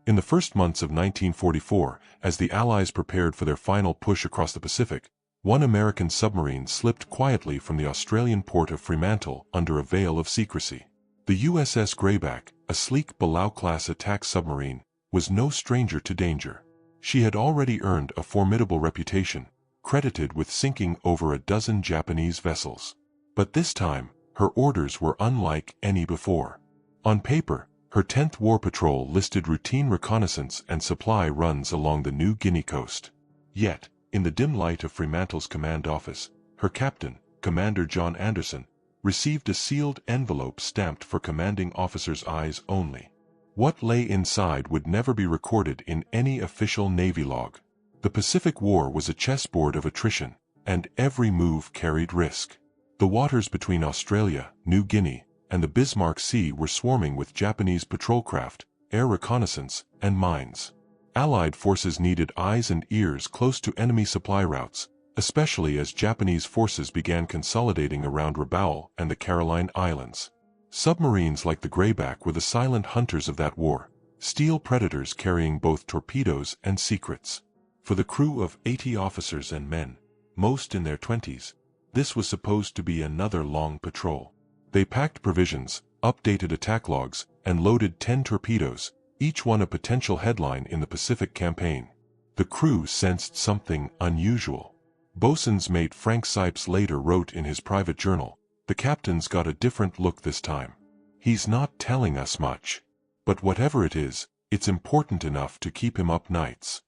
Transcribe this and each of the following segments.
In the first months of 1944, as the Allies prepared for their final push across the Pacific, one American submarine slipped quietly from the Australian port of Fremantle under a veil of secrecy. The USS Greyback, a sleek Balao-class attack submarine, was no stranger to danger. She had already earned a formidable reputation, credited with sinking over a dozen Japanese vessels. But this time, her orders were unlike any before. On paper, her 10th War Patrol listed routine reconnaissance and supply runs along the New Guinea coast. Yet, in the dim light of Fremantle's command office, her captain, Commander John Anderson, received a sealed envelope stamped for commanding officers' eyes only. What lay inside would never be recorded in any official Navy log. The Pacific War was a chessboard of attrition, and every move carried risk. The waters between Australia, New Guinea, and the Bismarck Sea were swarming with Japanese patrol craft, air reconnaissance, and mines. Allied forces needed eyes and ears close to enemy supply routes, especially as Japanese forces began consolidating around Rabaul and the Caroline Islands. Submarines like the Greyback were the silent hunters of that war, steel predators carrying both torpedoes and secrets. For the crew of 80 officers and men, most in their 20s, this was supposed to be another long patrol. They packed provisions, updated attack logs, and loaded 10 torpedoes, each one a potential headline in the Pacific campaign. The crew sensed something unusual. Boatswain's mate Frank Sipes later wrote in his private journal, "The captain's got a different look this time. He's not telling us much. But whatever it is, it's important enough to keep him up nights."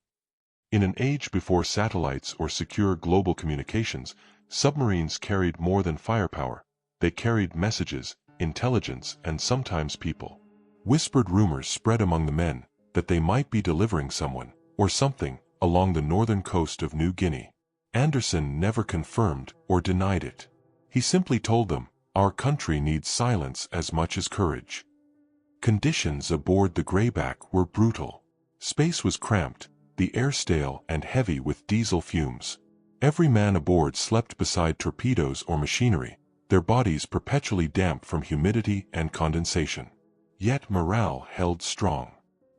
In an age before satellites or secure global communications, submarines carried more than firepower. They carried messages, intelligence, and sometimes people. Whispered rumors spread among the men that they might be delivering someone, or something, along the northern coast of New Guinea. Anderson never confirmed or denied it. He simply told them, "Our country needs silence as much as courage." Conditions aboard the Greyback were brutal. Space was cramped, the air stale and heavy with diesel fumes. Every man aboard slept beside torpedoes or machinery, their bodies perpetually damp from humidity and condensation. Yet morale held strong.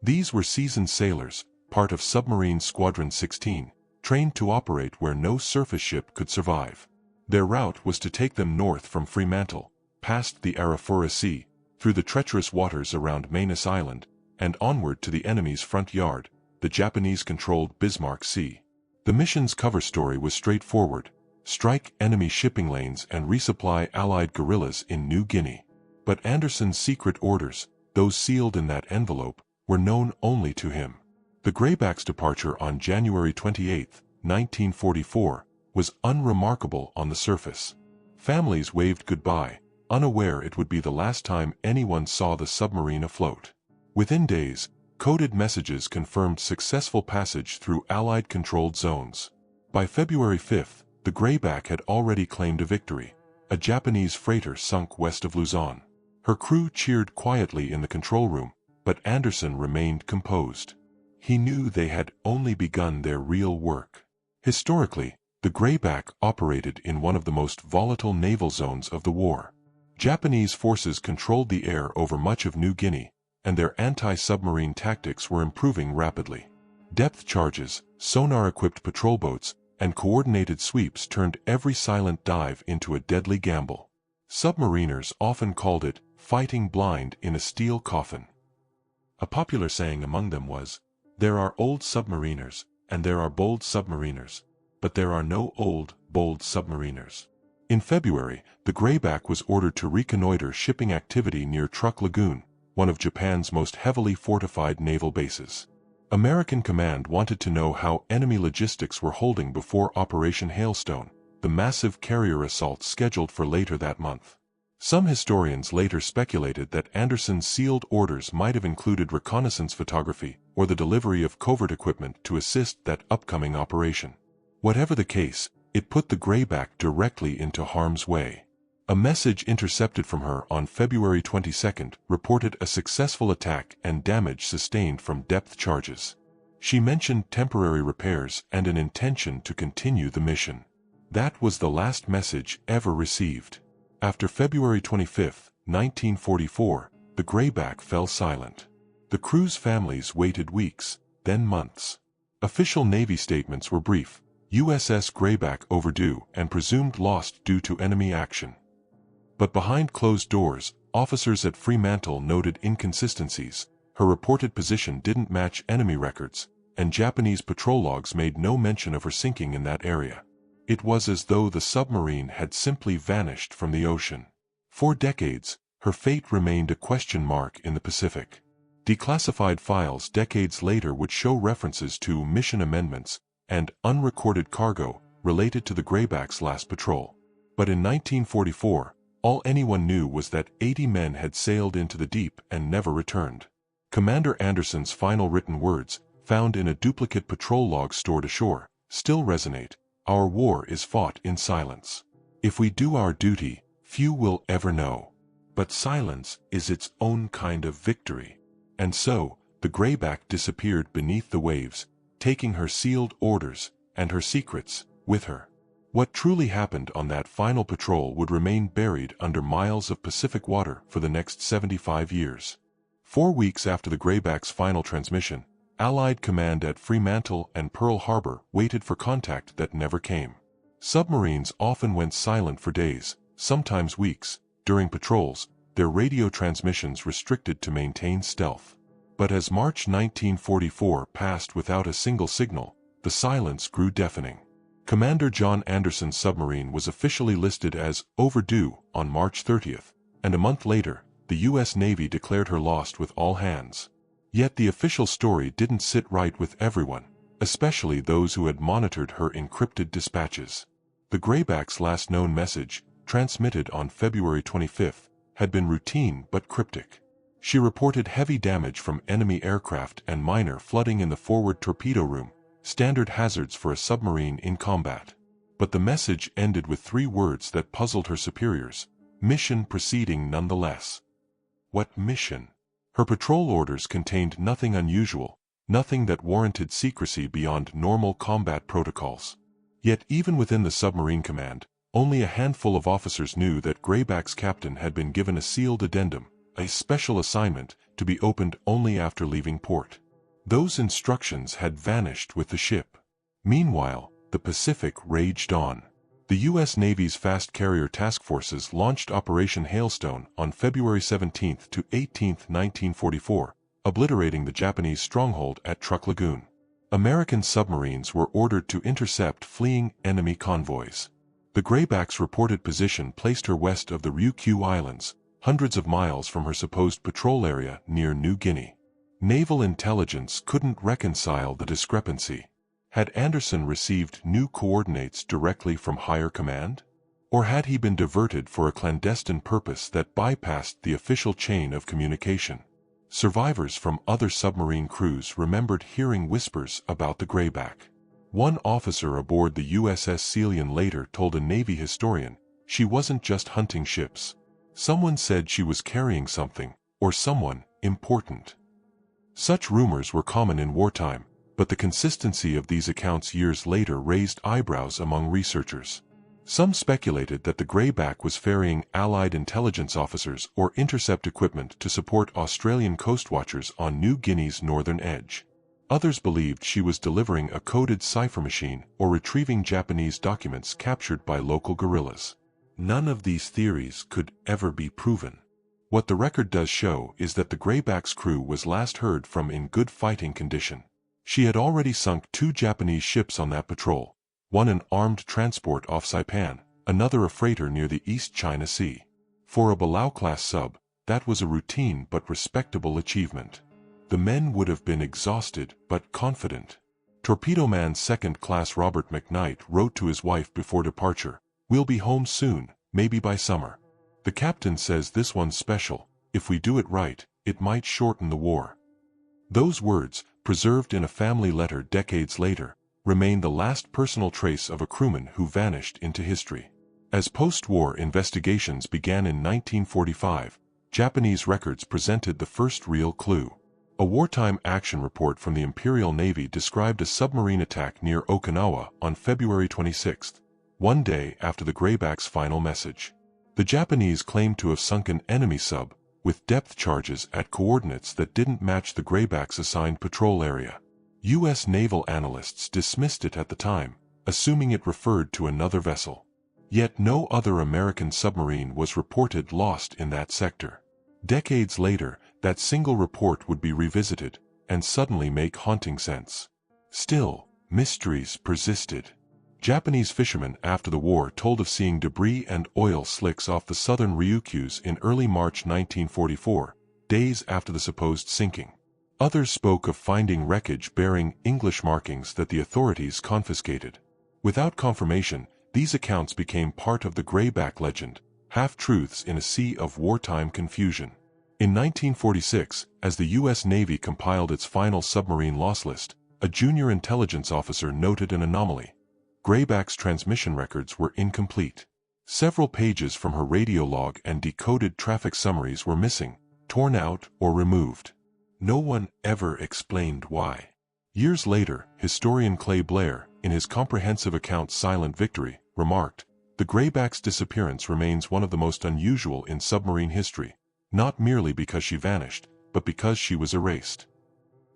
These were seasoned sailors, part of Submarine Squadron 16, trained to operate where no surface ship could survive. Their route was to take them north from Fremantle, past the Arafura Sea, through the treacherous waters around Manus Island, and onward to the enemy's front yard, the Japanese-controlled Bismarck Sea. The mission's cover story was straightforward: strike enemy shipping lanes and resupply Allied guerrillas in New Guinea. But Anderson's secret orders, those sealed in that envelope, were known only to him. The Greyback's departure on January 28, 1944, was unremarkable on the surface. Families waved goodbye, unaware it would be the last time anyone saw the submarine afloat. Within days, coded messages confirmed successful passage through Allied-controlled zones. By February 5, the Greyback had already claimed a victory. A Japanese freighter sunk west of Luzon. Her crew cheered quietly in the control room, but Anderson remained composed. He knew they had only begun their real work. Historically, the Greyback operated in one of the most volatile naval zones of the war. Japanese forces controlled the air over much of New Guinea, and their anti-submarine tactics were improving rapidly. Depth charges, sonar-equipped patrol boats, and coordinated sweeps turned every silent dive into a deadly gamble. Submariners often called it fighting blind in a steel coffin. A popular saying among them was, "There are old submariners, and there are bold submariners, but there are no old, bold submariners." In February, the Greyback was ordered to reconnoiter shipping activity near Truk Lagoon, one of Japan's most heavily fortified naval bases. American command wanted to know how enemy logistics were holding before Operation Hailstone, the massive carrier assault scheduled for later that month. Some historians later speculated that Anderson's sealed orders might have included reconnaissance photography or the delivery of covert equipment to assist that upcoming operation. Whatever the case, it put the Greyback directly into harm's way. A message intercepted from her on February 22 reported a successful attack and damage sustained from depth charges. She mentioned temporary repairs and an intention to continue the mission. That was the last message ever received. After February 25, 1944, the Greyback fell silent. The crew's families waited weeks, then months. Official Navy statements were brief: USS Greyback overdue and presumed lost due to enemy action. But behind closed doors, officers at Fremantle noted inconsistencies. Her reported position didn't match enemy records, and Japanese patrol logs made no mention of her sinking in that area. It was as though the submarine had simply vanished from the ocean. For decades, her fate remained a question mark in the Pacific. Declassified files decades later would show references to mission amendments and unrecorded cargo related to the Greyback's last patrol. But in 1944, all anyone knew was that 80 men had sailed into the deep and never returned. Commander Anderson's final written words, found in a duplicate patrol log stored ashore, still resonate: "Our war is fought in silence. If we do our duty, few will ever know. But silence is its own kind of victory." And so, the Greyback disappeared beneath the waves, taking her sealed orders and her secrets with her. What truly happened on that final patrol would remain buried under miles of Pacific water for the next 75 years. 4 weeks after the Greyback's final transmission, Allied command at Fremantle and Pearl Harbor waited for contact that never came. Submarines often went silent for days, sometimes weeks, during patrols, their radio transmissions restricted to maintain stealth. But as March 1944 passed without a single signal, the silence grew deafening. Commander John Anderson's submarine was officially listed as overdue on March 30th, and a month later, the U.S. Navy declared her lost with all hands. Yet the official story didn't sit right with everyone, especially those who had monitored her encrypted dispatches. The Greyback's last known message, transmitted on February 25th, had been routine but cryptic. She reported heavy damage from enemy aircraft and minor flooding in the forward torpedo room, standard hazards for a submarine in combat. But the message ended with 3 words that puzzled her superiors: mission proceeding nonetheless. What mission? Her patrol orders contained nothing unusual, nothing that warranted secrecy beyond normal combat protocols. Yet even within the submarine command, only a handful of officers knew that Greyback's captain had been given a sealed addendum, a special assignment to be opened only after leaving port. Those instructions had vanished with the ship. Meanwhile, the Pacific raged on. The U.S. Navy's fast carrier task forces launched Operation Hailstone on February 17 to 18, 1944, obliterating the Japanese stronghold at Truk Lagoon. American submarines were ordered to intercept fleeing enemy convoys. The Greyback's reported position placed her west of the Ryukyu Islands, hundreds of miles from her supposed patrol area near New Guinea. Naval intelligence couldn't reconcile the discrepancy. Had Anderson received new coordinates directly from higher command? Or had he been diverted for a clandestine purpose that bypassed the official chain of communication? Survivors from other submarine crews remembered hearing whispers about the Greyback. One officer aboard the USS Celian later told a Navy historian, "She wasn't just hunting ships. Someone said she was carrying something, or someone, important." Such rumors were common in wartime, but the consistency of these accounts years later raised eyebrows among researchers. Some speculated that the Greyback was ferrying Allied intelligence officers or intercept equipment to support Australian coastwatchers on New Guinea's northern edge. Others believed she was delivering a coded cipher machine or retrieving Japanese documents captured by local guerrillas. None of these theories could ever be proven. What the record does show is that the Greyback's crew was last heard from in good fighting condition. She had already sunk 2 Japanese ships on that patrol, one an armed transport off Saipan, another a freighter near the East China Sea. For a Balao-class sub, that was a routine but respectable achievement. The men would have been exhausted but confident. Torpedo Man 2nd Class Robert McKnight wrote to his wife before departure, "We'll be home soon, maybe by summer. The captain says this one's special. If we do it right, it might shorten the war." Those words, preserved in a family letter decades later, remain the last personal trace of a crewman who vanished into history. As post-war investigations began in 1945, Japanese records presented the first real clue. A wartime action report from the Imperial Navy described a submarine attack near Okinawa on February 26, one day after the Greyback's final message. The Japanese claimed to have sunk an enemy sub, with depth charges at coordinates that didn't match the Greyback's assigned patrol area. U.S. naval analysts dismissed it at the time, assuming it referred to another vessel. Yet no other American submarine was reported lost in that sector. Decades later, that single report would be revisited, and suddenly make haunting sense. Still, mysteries persisted. Japanese fishermen after the war told of seeing debris and oil slicks off the southern Ryukyus in early March 1944, days after the supposed sinking. Others spoke of finding wreckage bearing English markings that the authorities confiscated. Without confirmation, these accounts became part of the Greyback legend, half-truths in a sea of wartime confusion. In 1946, as the U.S. Navy compiled its final submarine loss list, a junior intelligence officer noted an anomaly. Greyback's transmission records were incomplete. Several pages from her radio log and decoded traffic summaries were missing, torn out, or removed. No one ever explained why. Years later, historian Clay Blair, in his comprehensive account Silent Victory, remarked, "The Greyback's disappearance remains one of the most unusual in submarine history, not merely because she vanished, but because she was erased."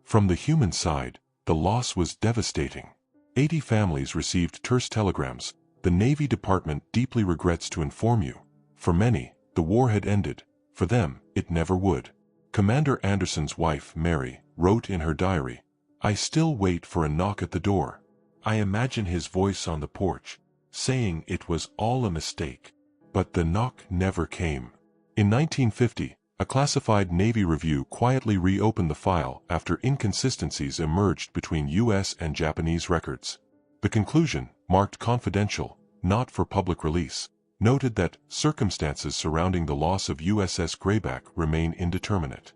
From the human side, the loss was devastating. 80 families received terse telegrams. The Navy Department deeply regrets to inform you. For many, the war had ended. For them, it never would. Commander Anderson's wife, Mary, wrote in her diary, "I still wait for a knock at the door. I imagine his voice on the porch, saying it was all a mistake." But the knock never came. In 1950, a classified Navy review quietly reopened the file after inconsistencies emerged between U.S. and Japanese records. The conclusion, marked confidential, not for public release, noted that circumstances surrounding the loss of USS Greyback remain indeterminate.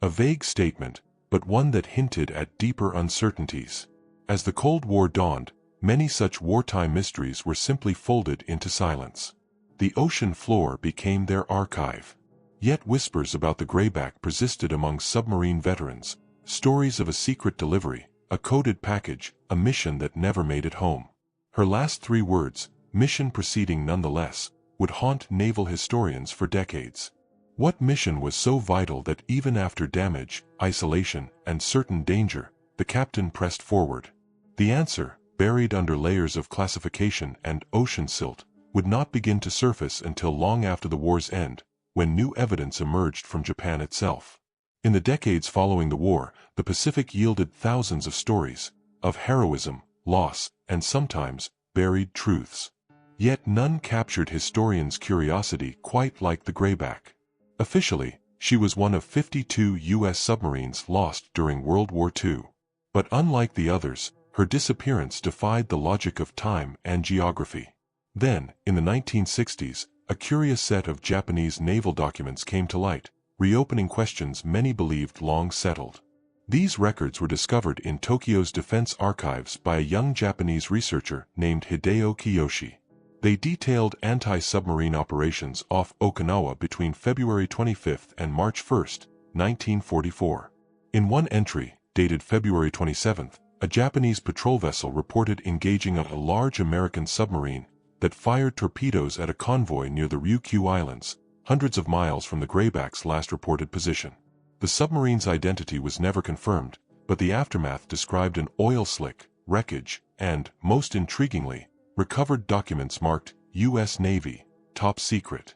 A vague statement, but one that hinted at deeper uncertainties. As the Cold War dawned, many such wartime mysteries were simply folded into silence. The ocean floor became their archive. Yet whispers about the Greyback persisted among submarine veterans, stories of a secret delivery, a coded package, a mission that never made it home. Her last 3 words, "mission proceeding nonetheless," would haunt naval historians for decades. What mission was so vital that even after damage, isolation, and certain danger, the captain pressed forward? The answer, buried under layers of classification and ocean silt, would not begin to surface until long after the war's end, when new evidence emerged from Japan itself. In the decades following the war, the Pacific yielded thousands of stories, of heroism, loss, and sometimes, buried truths. Yet none captured historians' curiosity quite like the Greyback. Officially, she was one of 52 U.S. submarines lost during World War II. But unlike the others, her disappearance defied the logic of time and geography. Then, in the 1960s, a curious set of Japanese naval documents came to light, reopening questions many believed long settled. These records were discovered in Tokyo's defense archives by a young Japanese researcher named Hideo Kiyoshi. They detailed anti-submarine operations off Okinawa between February 25 and March 1, 1944. In one entry, dated February 27, a Japanese patrol vessel reported engaging a large American submarine that fired torpedoes at a convoy near the Ryukyu Islands, hundreds of miles from the Greyback's last reported position. The submarine's identity was never confirmed, but the aftermath described an oil slick, wreckage, and, most intriguingly, recovered documents marked U.S. Navy, top secret.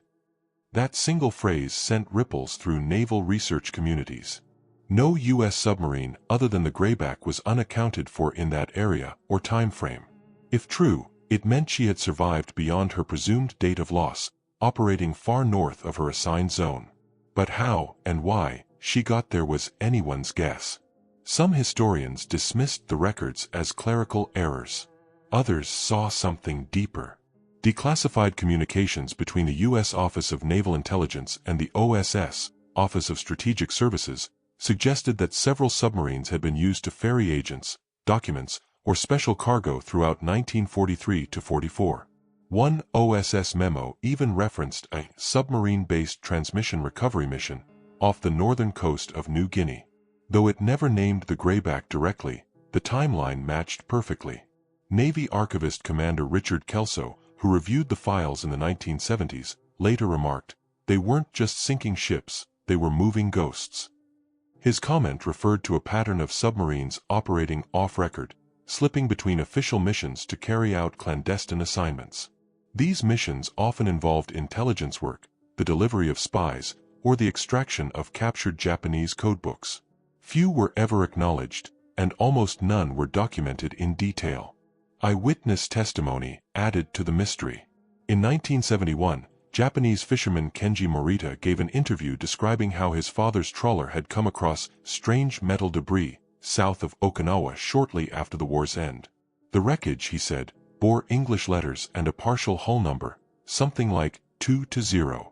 That single phrase sent ripples through naval research communities. No U.S. submarine other than the Greyback was unaccounted for in that area or time frame. If true, it meant she had survived beyond her presumed date of loss, operating far north of her assigned zone. But how and why she got there was anyone's guess. Some historians dismissed the records as clerical errors. Others saw something deeper. Declassified communications between the U.S. Office of Naval Intelligence and the OSS, Office of Strategic Services, suggested that several submarines had been used to ferry agents, documents, or special cargo throughout 1943–44. One OSS memo even referenced a submarine-based transmission recovery mission off the northern coast of New Guinea. Though it never named the Greyback directly, the timeline matched perfectly. Navy archivist Commander Richard Kelso, who reviewed the files in the 1970s, later remarked, They weren't just sinking ships, they were moving ghosts. His comment referred to a pattern of submarines operating off-record, slipping between official missions to carry out clandestine assignments. These missions often involved intelligence work, the delivery of spies, or the extraction of captured Japanese codebooks. Few were ever acknowledged, and almost none were documented in detail. Eyewitness testimony added to the mystery. In 1971, Japanese fisherman Kenji Morita gave an interview describing how his father's trawler had come across strange metal debris south of Okinawa shortly after the war's end. The wreckage, he said, bore English letters and a partial hull number, something like 2-0.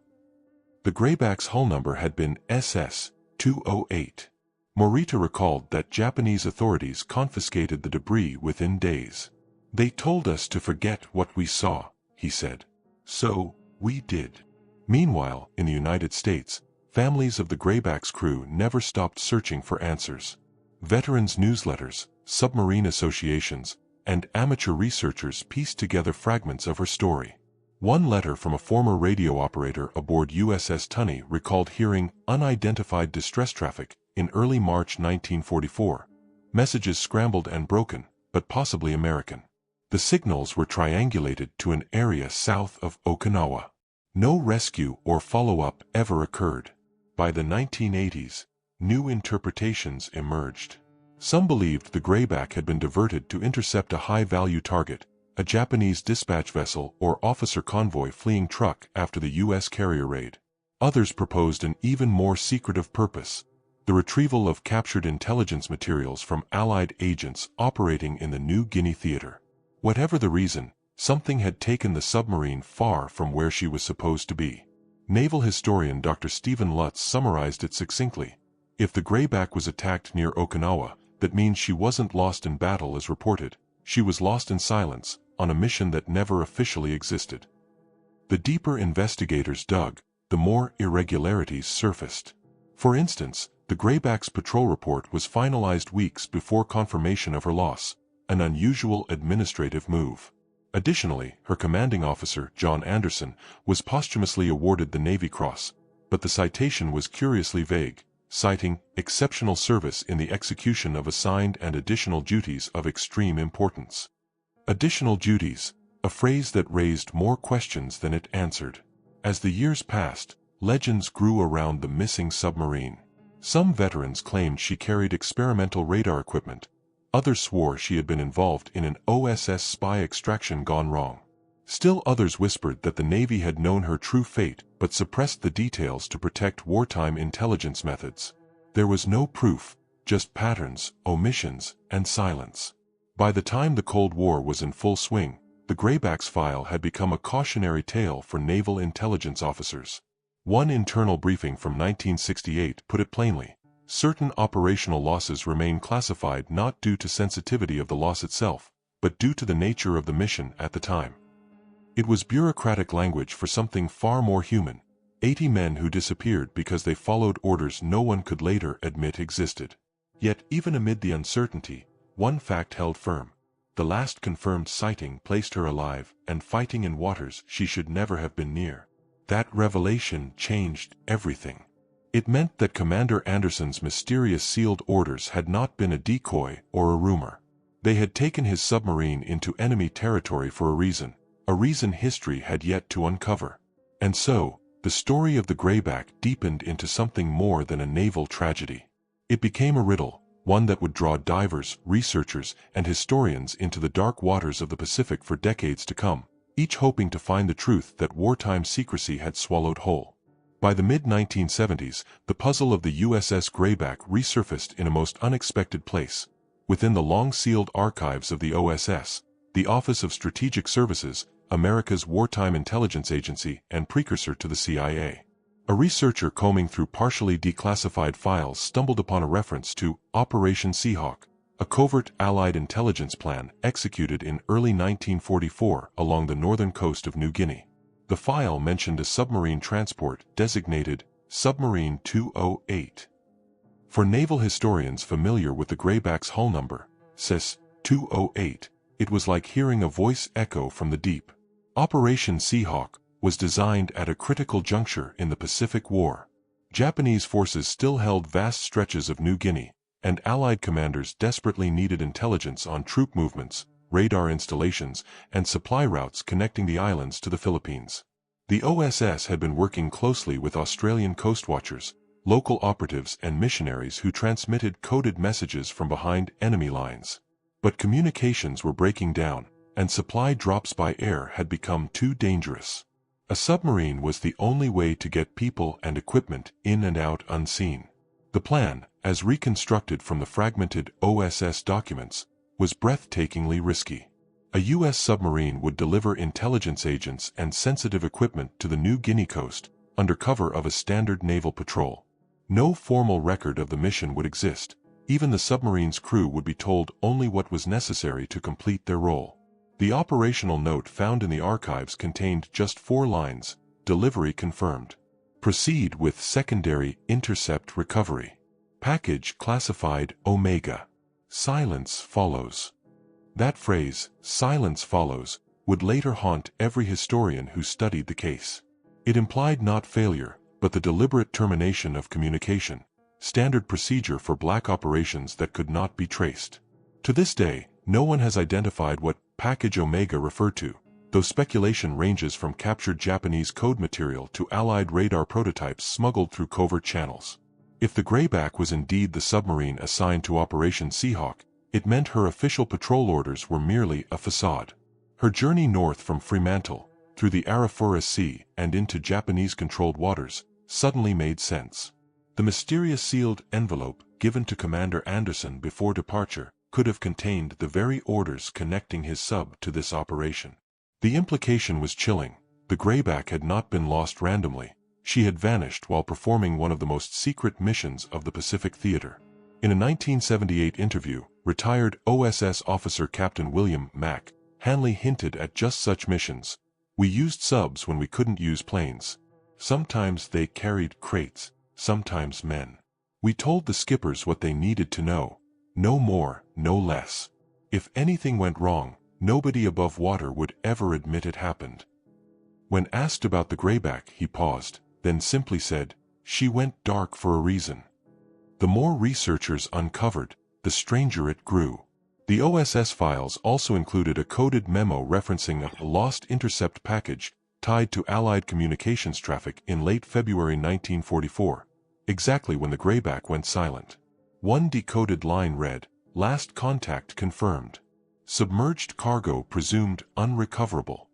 The Greyback's hull number had been SS-208. Morita recalled that Japanese authorities confiscated the debris within days. "They told us to forget what we saw," he said. "So, we did." Meanwhile, in the United States, families of the Greyback's crew never stopped searching for answers. Veterans' newsletters, submarine associations, and amateur researchers pieced together fragments of her story. One letter from a former radio operator aboard USS Tunney recalled hearing unidentified distress traffic in early March 1944. Messages scrambled and broken, but possibly American. The signals were triangulated to an area south of Okinawa. No rescue or follow-up ever occurred. By the 1980s, new interpretations emerged. Some believed the Greyback had been diverted to intercept a high-value target, a Japanese dispatch vessel or officer convoy fleeing truck after the U.S. carrier raid. Others proposed an even more secretive purpose: the retrieval of captured intelligence materials from Allied agents operating in the New Guinea theater. Whatever the reason, something had taken the submarine far from where she was supposed to be. Naval historian Dr. Stephen Lutz summarized it succinctly. If the Greyback was attacked near Okinawa, that means she wasn't lost in battle as reported. She was lost in silence, on a mission that never officially existed. The deeper investigators dug, the more irregularities surfaced. For instance, the Greyback's patrol report was finalized weeks before confirmation of her loss, an unusual administrative move. Additionally, her commanding officer, John Anderson, was posthumously awarded the Navy Cross, but the citation was curiously vague, citing exceptional service in the execution of assigned and additional duties of extreme importance. Additional duties, a phrase that raised more questions than it answered. As the years passed, legends grew around the missing submarine. Some veterans claimed she carried experimental radar equipment. Others swore she had been involved in an OSS spy extraction gone wrong. Still others whispered that the Navy had known her true fate but suppressed the details to protect wartime intelligence methods. There was no proof, just patterns, omissions, and silence. By the time the Cold War was in full swing, the Greyback's file had become a cautionary tale for naval intelligence officers. One internal briefing from 1968 put it plainly: certain operational losses remain classified not due to sensitivity of the loss itself, but due to the nature of the mission at the time. It was bureaucratic language for something far more human: 80 men who disappeared because they followed orders no one could later admit existed. Yet, even amid the uncertainty, one fact held firm: the last confirmed sighting placed her alive and fighting in waters she should never have been near. That revelation changed everything. It meant that Commander Anderson's mysterious sealed orders had not been a decoy or a rumor. They had taken his submarine into enemy territory for a reason history had yet to uncover. And so, the story of the Greyback deepened into something more than a naval tragedy. It became a riddle, one that would draw divers, researchers, and historians into the dark waters of the Pacific for decades to come, each hoping to find the truth that wartime secrecy had swallowed whole. By the mid-1970s, the puzzle of the USS Greyback resurfaced in a most unexpected place. Within the long-sealed archives of the OSS, the Office of Strategic Services, America's wartime intelligence agency and precursor to the CIA. A researcher combing through partially declassified files stumbled upon a reference to Operation Seahawk, a covert Allied intelligence plan executed in early 1944 along the northern coast of New Guinea. The file mentioned a submarine transport designated Submarine 208. For naval historians familiar with the Greyback's hull number, SIS 208, it was like hearing a voice echo from the deep. Operation Seahawk was designed at a critical juncture in the Pacific War. Japanese forces still held vast stretches of New Guinea, and Allied commanders desperately needed intelligence on troop movements, radar installations, and supply routes connecting the islands to the Philippines. The OSS had been working closely with Australian coastwatchers, local operatives and missionaries who transmitted coded messages from behind enemy lines. But communications were breaking down, and supply drops by air had become too dangerous. A submarine was the only way to get people and equipment in and out unseen. The plan, as reconstructed from the fragmented OSS documents, was breathtakingly risky. A U.S. submarine would deliver intelligence agents and sensitive equipment to the New Guinea coast, under cover of a standard naval patrol. No formal record of the mission would exist. Even the submarine's crew would be told only what was necessary to complete their role. The operational note found in the archives contained just 4 lines: delivery confirmed. Proceed with secondary intercept recovery. Package classified Omega. Silence follows. That phrase, silence follows, would later haunt every historian who studied the case. It implied not failure, but the deliberate termination of communication, standard procedure for black operations that could not be traced. To this day, no one has identified what Package Omega referred to, though speculation ranges from captured Japanese code material to Allied radar prototypes smuggled through covert channels. If the Greyback was indeed the submarine assigned to Operation Seahawk, it meant her official patrol orders were merely a facade. Her journey north from Fremantle, through the Arafura Sea and into Japanese-controlled waters, suddenly made sense. The mysterious sealed envelope given to Commander Anderson before departure could have contained the very orders connecting his sub to this operation. The implication was chilling. The Greyback had not been lost randomly. She had vanished while performing one of the most secret missions of the Pacific Theater. In a 1978 interview, retired OSS officer Captain William Mack Hanley hinted at just such missions. We used subs when we couldn't use planes. Sometimes they carried crates, sometimes men. We told the skippers what they needed to know. No more, no less. If anything went wrong, nobody above water would ever admit it happened. When asked about the Greyback, he paused, then simply said, "She went dark for a reason." The more researchers uncovered, the stranger it grew. The OSS files also included a coded memo referencing a lost intercept package tied to Allied communications traffic in late February 1944, exactly when the Greyback went silent. One decoded line read, "Last contact confirmed. Submerged cargo presumed unrecoverable."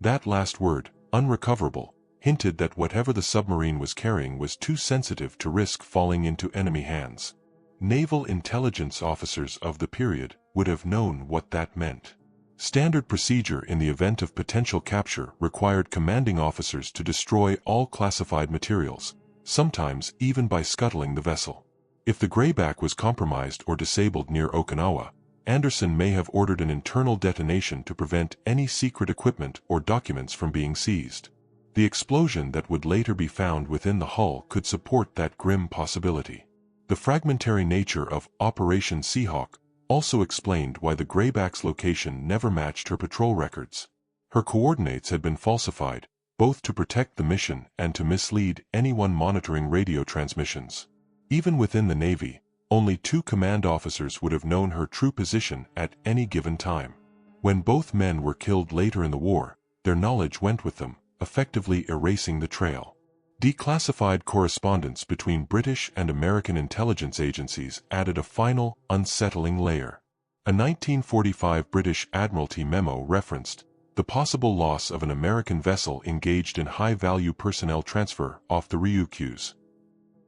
That last word, unrecoverable, hinted that whatever the submarine was carrying was too sensitive to risk falling into enemy hands. Naval intelligence officers of the period would have known what that meant. Standard procedure in the event of potential capture required commanding officers to destroy all classified materials, sometimes even by scuttling the vessel. If the Greyback was compromised or disabled near Okinawa, Anderson may have ordered an internal detonation to prevent any secret equipment or documents from being seized. The explosion that would later be found within the hull could support that grim possibility. The fragmentary nature of Operation Seahawk also explained why the Greyback's location never matched her patrol records. Her coordinates had been falsified, both to protect the mission and to mislead anyone monitoring radio transmissions. Even within the Navy, only 2 command officers would have known her true position at any given time. When both men were killed later in the war, their knowledge went with them, effectively erasing the trail. Declassified correspondence between British and American intelligence agencies added a final, unsettling layer. A 1945 British Admiralty memo referenced the possible loss of an American vessel engaged in high-value personnel transfer off the Ryukyus.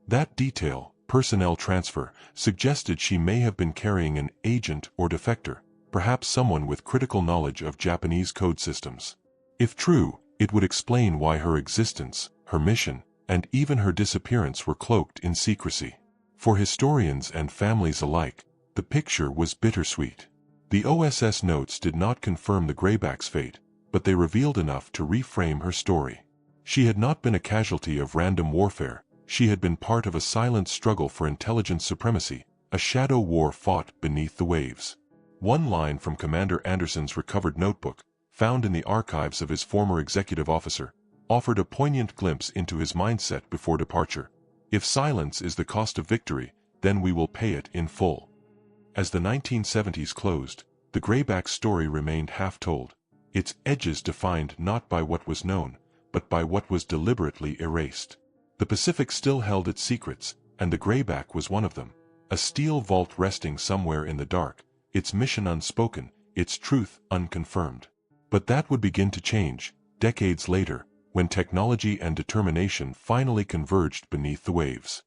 That detail, personnel transfer, suggested she may have been carrying an agent or defector, perhaps someone with critical knowledge of Japanese code systems. If true, it would explain why her existence, her mission, and even her disappearance were cloaked in secrecy. For historians and families alike, the picture was bittersweet. The OSS notes did not confirm the Greyback's fate, but they revealed enough to reframe her story. She had not been a casualty of random warfare. She had been part of a silent struggle for intelligence supremacy, a shadow war fought beneath the waves. One line from Commander Anderson's recovered notebook, found in the archives of his former executive officer, offered a poignant glimpse into his mindset before departure. "If silence is the cost of victory, then we will pay it in full." As the 1970s closed, the grayback's story remained half-told, its edges defined not by what was known, but by what was deliberately erased. The Pacific still held its secrets, and the grayback was one of them, a steel vault resting somewhere in the dark, its mission unspoken, its truth unconfirmed. But that would begin to change, decades later, when technology and determination finally converged beneath the waves.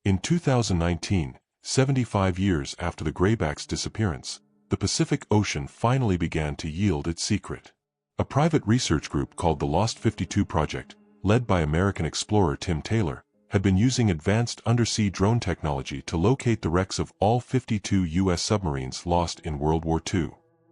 In 2019, 75 years after the grayback's disappearance, the Pacific Ocean finally began to yield its secret. A private research group called the Lost 52 Project, led by American explorer Tim Taylor, had been using advanced undersea drone technology to locate the wrecks of all 52 U.S. submarines lost in World War II.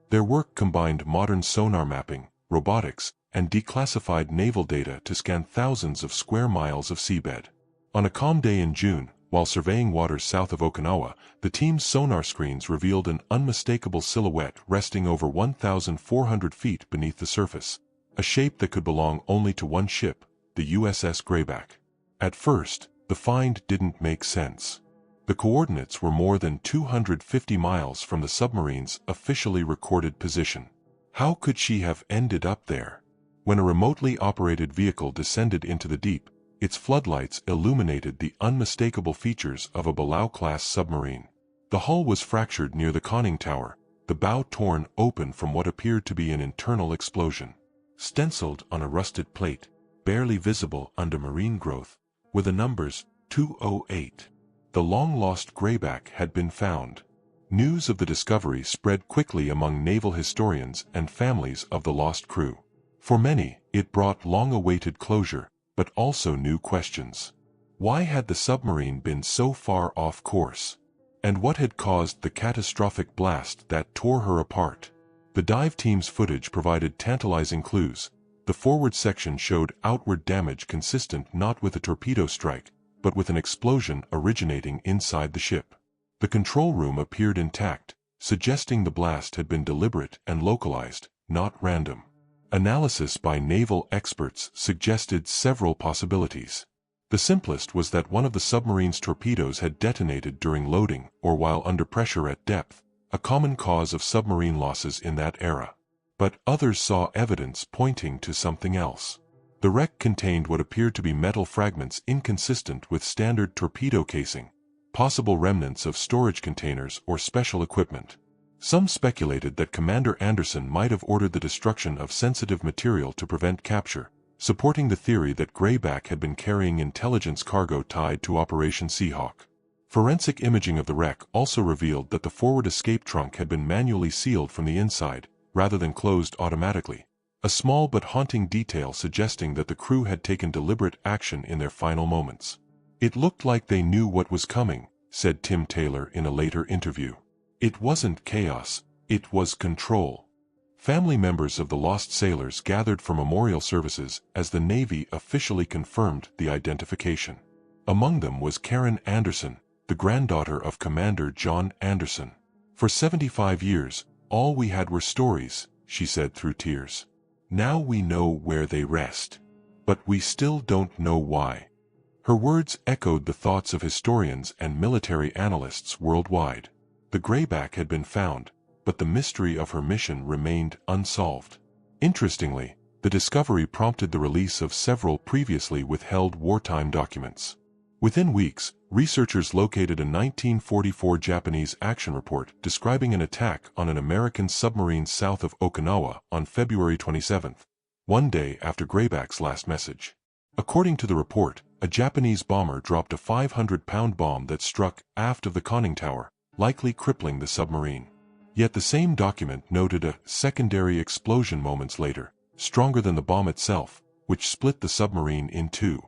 Their work combined modern sonar mapping, robotics, and declassified naval data to scan thousands of square miles of seabed. On a calm day in June, while surveying waters south of Okinawa, the team's sonar screens revealed an unmistakable silhouette resting over 1,400 feet beneath the surface, a shape that could belong only to one ship, the USS Grayback. At first, the find didn't make sense. The coordinates were more than 250 miles from the submarine's officially recorded position. How could she have ended up there? When a remotely operated vehicle descended into the deep, its floodlights illuminated the unmistakable features of a Belau-class submarine. The hull was fractured near the conning tower, the bow torn open from what appeared to be an internal explosion. Stenciled on a rusted plate, barely visible under marine growth, were the numbers 208. The long-lost grayback had been found. News of the discovery spread quickly among naval historians and families of the lost crew. For many, it brought long-awaited closure, but also new questions. Why had the submarine been so far off course? And what had caused the catastrophic blast that tore her apart? The dive team's footage provided tantalizing clues. The forward section showed outward damage consistent not with a torpedo strike, but with an explosion originating inside the ship. The control room appeared intact, suggesting the blast had been deliberate and localized, not random. Analysis by naval experts suggested several possibilities. The simplest was that one of the submarine's torpedoes had detonated during loading or while under pressure at depth, a common cause of submarine losses in that era. But others saw evidence pointing to something else. The wreck contained what appeared to be metal fragments inconsistent with standard torpedo casing, possible remnants of storage containers or special equipment. Some speculated that Commander Anderson might have ordered the destruction of sensitive material to prevent capture, supporting the theory that Grayback had been carrying intelligence cargo tied to Operation Seahawk. Forensic imaging of the wreck also revealed that the forward escape trunk had been manually sealed from the inside, rather than closed automatically, a small but haunting detail suggesting that the crew had taken deliberate action in their final moments. "It looked like they knew what was coming," said Tim Taylor in a later interview. "It wasn't chaos, it was control." Family members of the lost sailors gathered for memorial services as the Navy officially confirmed the identification. Among them was Karen Anderson, the granddaughter of Commander John Anderson. "For 75 years, all we had were stories," she said through tears. "Now we know where they rest. But we still don't know why." Her words echoed the thoughts of historians and military analysts worldwide. The Grayback had been found, but the mystery of her mission remained unsolved. Interestingly, the discovery prompted the release of several previously withheld wartime documents. Within weeks, researchers located a 1944 Japanese action report describing an attack on an American submarine south of Okinawa on February 27, one day after Grayback's last message. According to the report, a Japanese bomber dropped a 500-pound bomb that struck aft of the conning tower, likely crippling the submarine. Yet the same document noted a secondary explosion moments later, stronger than the bomb itself, which split the submarine in two.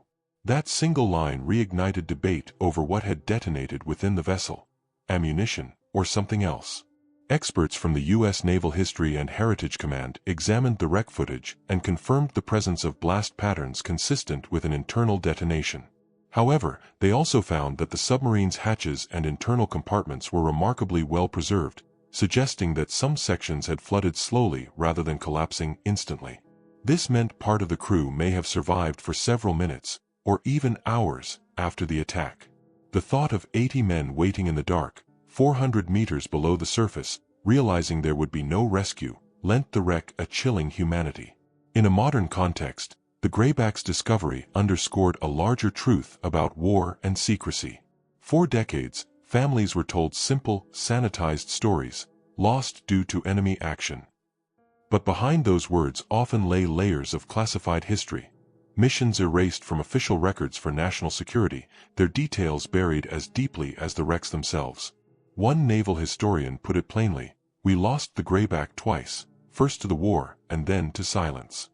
That single line reignited debate over what had detonated within the vessel: ammunition or something else. Experts from the U.S. Naval History and Heritage Command examined the wreck footage and confirmed the presence of blast patterns consistent with an internal detonation. However, they also found that the submarine's hatches and internal compartments were remarkably well preserved, suggesting that some sections had flooded slowly rather than collapsing instantly. This meant part of the crew may have survived for several minutes, or even hours, after the attack. The thought of 80 men waiting in the dark, 400 meters below the surface, realizing there would be no rescue, lent the wreck a chilling humanity. In a modern context, the Greyback's discovery underscored a larger truth about war and secrecy. For decades, families were told simple, sanitized stories, lost due to enemy action. But behind those words often lay layers of classified history. Missions erased from official records for national security, their details buried as deeply as the wrecks themselves. One naval historian put it plainly, "We lost the Greyback twice, first to the war and then to silence."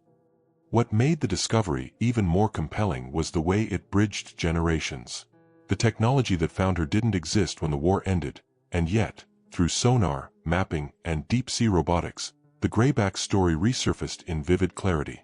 What made the discovery even more compelling was the way it bridged generations. The technology that found her didn't exist when the war ended, and yet, through sonar, mapping, and deep-sea robotics, the Greyback's story resurfaced in vivid clarity.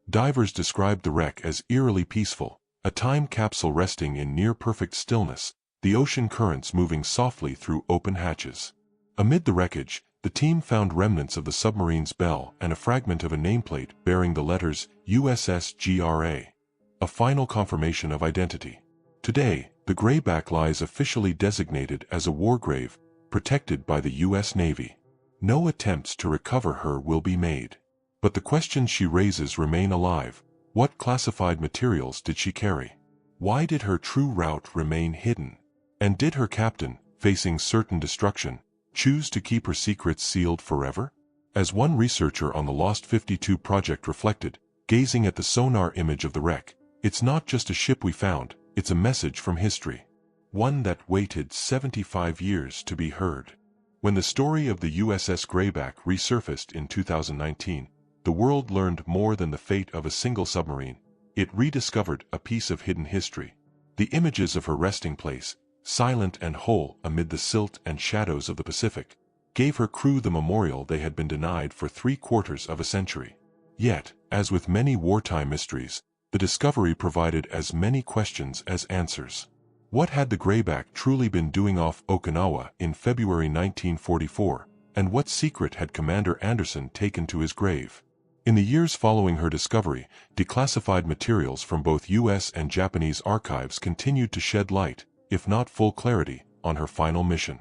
Divers described the wreck as eerily peaceful, a time capsule resting in near-perfect stillness, the ocean currents moving softly through open hatches. Amid the wreckage, the team found remnants of the submarine's bell and a fragment of a nameplate bearing the letters USS GRA, a final confirmation of identity. Today, the Greyback lies officially designated as a war grave, protected by the U.S. Navy. No attempts to recover her will be made. But the questions she raises remain alive. What classified materials did she carry? Why did her true route remain hidden? And did her captain, facing certain destruction, choose to keep her secrets sealed forever? As one researcher on the Lost 52 project reflected, gazing at the sonar image of the wreck, "It's not just a ship we found, it's a message from history. One that waited 75 years to be heard." When the story of the USS Greyback resurfaced in 2019, the world learned more than the fate of a single submarine. It rediscovered a piece of hidden history. The images of her resting place, silent and whole amid the silt and shadows of the Pacific, gave her crew the memorial they had been denied for 3/4 of a century. Yet, as with many wartime mysteries, the discovery provided as many questions as answers. What had the Greyback truly been doing off Okinawa in February 1944, and what secret had Commander Anderson taken to his grave? In the years following her discovery, declassified materials from both U.S. and Japanese archives continued to shed light, if not full clarity, on her final mission.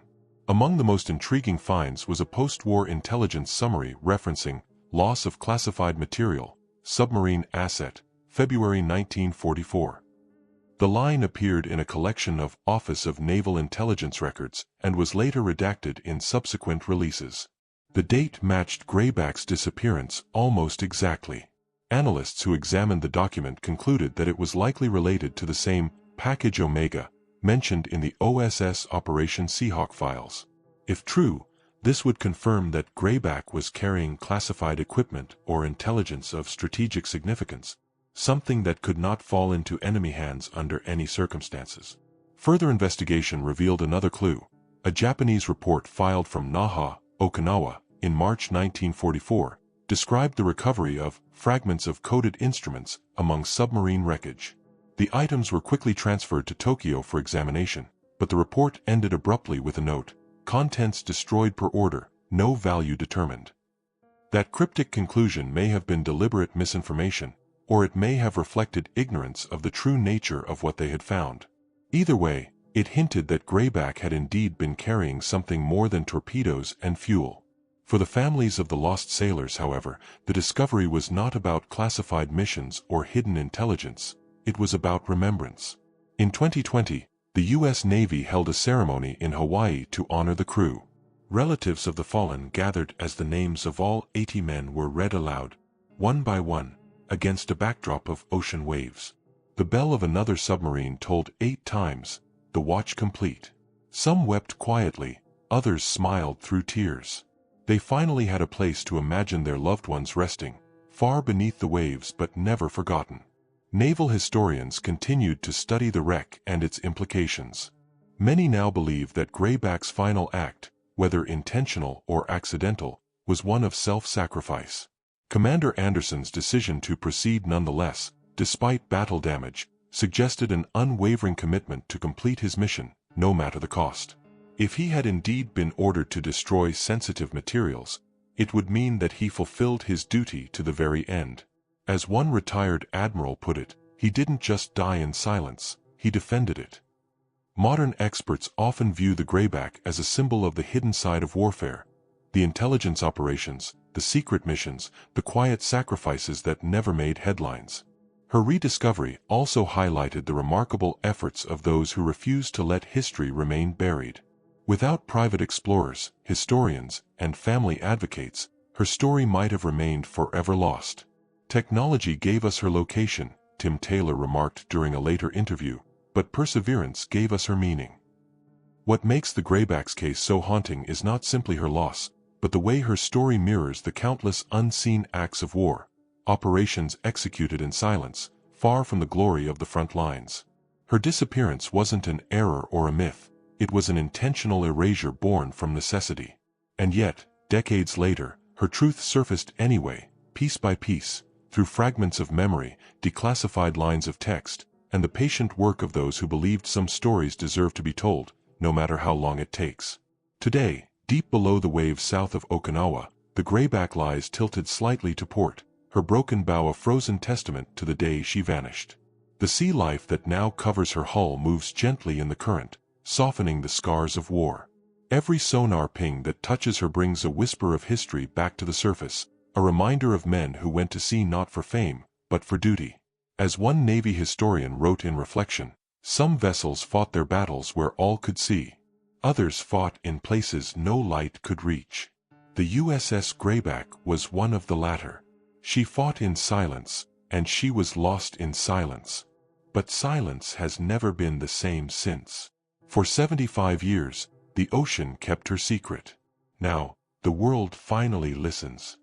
Among the most intriguing finds was a post-war intelligence summary referencing loss of classified material, submarine asset, February 1944. The line appeared in a collection of Office of Naval Intelligence records and was later redacted in subsequent releases. The date matched Greyback's disappearance almost exactly. Analysts who examined the document concluded that it was likely related to the same Package Omega mentioned in the OSS Operation Seahawk files. If true, this would confirm that Greyback was carrying classified equipment or intelligence of strategic significance, something that could not fall into enemy hands under any circumstances. Further investigation revealed another clue. A Japanese report filed from Naha, Okinawa, in March 1944, described the recovery of fragments of coded instruments among submarine wreckage. The items were quickly transferred to Tokyo for examination, but the report ended abruptly with a note, "Contents destroyed per order, no value determined." That cryptic conclusion may have been deliberate misinformation, or it may have reflected ignorance of the true nature of what they had found. Either way, it hinted that Greyback had indeed been carrying something more than torpedoes and fuel. For the families of the lost sailors, however, the discovery was not about classified missions or hidden intelligence. It was about remembrance. In 2020, the U.S. Navy held a ceremony in Hawaii to honor the crew. Relatives of the fallen gathered as the names of all 80 men were read aloud, one by one, against a backdrop of ocean waves. The bell of another submarine tolled 8 times, the watch complete. Some wept quietly, others smiled through tears. They finally had a place to imagine their loved ones resting, far beneath the waves but never forgotten. Naval historians continued to study the wreck and its implications. Many now believe that Greyback's final act, whether intentional or accidental, was one of self-sacrifice. Commander Anderson's decision to proceed nonetheless, despite battle damage, suggested an unwavering commitment to complete his mission, no matter the cost. If he had indeed been ordered to destroy sensitive materials, it would mean that he fulfilled his duty to the very end. As one retired admiral put it, he didn't just die in silence, he defended it. Modern experts often view the grayback as a symbol of the hidden side of warfare, the intelligence operations, the secret missions, the quiet sacrifices that never made headlines. Her rediscovery also highlighted the remarkable efforts of those who refused to let history remain buried. Without private explorers, historians, and family advocates, her story might have remained forever lost. Technology gave us her location, Tim Taylor remarked during a later interview, but perseverance gave us her meaning. What makes the Grayback's case so haunting is not simply her loss, but the way her story mirrors the countless unseen acts of war, operations executed in silence, far from the glory of the front lines. Her disappearance wasn't an error or a myth, it was an intentional erasure born from necessity. And yet, decades later, her truth surfaced anyway, piece by piece, through fragments of memory, declassified lines of text, and the patient work of those who believed some stories deserve to be told, no matter how long it takes. Today, deep below the waves south of Okinawa, the Grayback lies tilted slightly to port, her broken bow a frozen testament to the day she vanished. The sea life that now covers her hull moves gently in the current, softening the scars of war. Every sonar ping that touches her brings a whisper of history back to the surface, a reminder of men who went to sea not for fame, but for duty. As one Navy historian wrote in reflection, some vessels fought their battles where all could see. Others fought in places no light could reach. The USS Grayback was one of the latter. She fought in silence, and she was lost in silence. But silence has never been the same since. For 75 years, the ocean kept her secret. Now, the world finally listens.